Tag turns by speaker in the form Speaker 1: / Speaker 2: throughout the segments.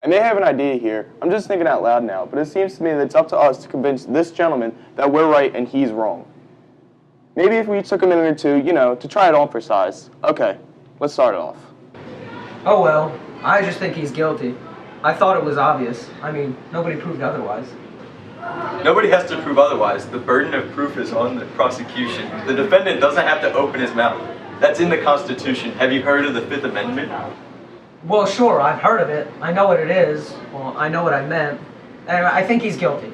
Speaker 1: I may have an idea here, I'm just thinking out loud now, but it seems to me that it's up to us to convince this gentleman that we're right and he's wrong. Maybe if we each took a minute or two, to try it on for size. Okay, let's start it off.
Speaker 2: Oh well, I just think he's guilty. I thought it was obvious. I mean, nobody proved otherwise.
Speaker 3: Nobody has to prove otherwise. The burden of proof is on the prosecution. The defendant doesn't have to open his mouth. That's in the Constitution. Have you heard of the Fifth Amendment?
Speaker 2: Well, sure, I've heard of it. I know what it is. Well, I know what I meant. And I think he's guilty.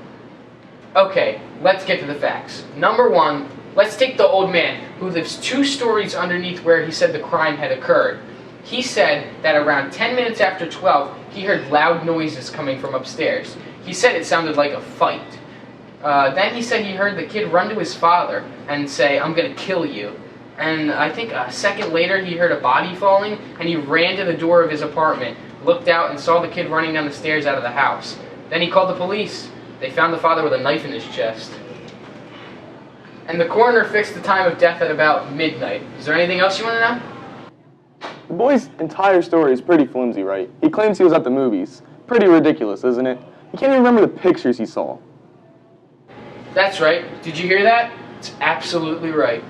Speaker 4: Okay, let's get to the facts. Number one, let's take the old man who lives 2 stories underneath where he said the crime had occurred. He said that around 10 minutes after 12, he heard loud noises coming from upstairs. He said it sounded like a fight. Then he said he heard the kid run to his father and say, "I'm gonna kill you." And I think a second later he heard a body falling and he ran to the door of his apartment, looked out and saw the kid running down the stairs out of the house. Then he called the police. They found the father with a knife in his chest. And the coroner fixed the time of death at about midnight. Is there anything else you want to know?
Speaker 1: The boy's entire story is pretty flimsy, right? He claims he was at the movies. Pretty ridiculous, isn't it? He can't even remember the pictures he saw.
Speaker 4: That's right. Did you hear that? It's absolutely right.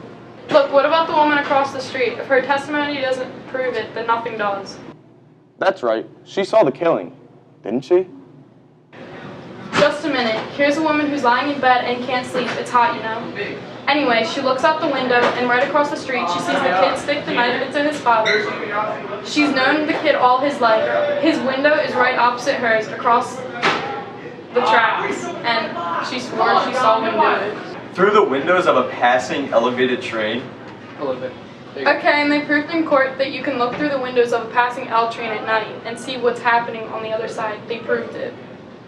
Speaker 5: Look, what about the woman across the street? If her testimony doesn't prove it, then nothing does.
Speaker 1: That's right. She saw the killing, didn't she?
Speaker 5: Just a minute. Here's a woman who's lying in bed and can't sleep. It's hot, you know. Anyway, she looks out the window, and right across the street, she sees the kid stick the knife into his father. She's known the kid all his life. His window is right opposite hers, across the tracks, and she swore she saw him do it.
Speaker 3: Through the windows of a passing elevated train?
Speaker 4: A little bit.
Speaker 5: Okay, and they proved in court that you can look through the windows of a passing L train at night and see what's happening on the other side. They proved it.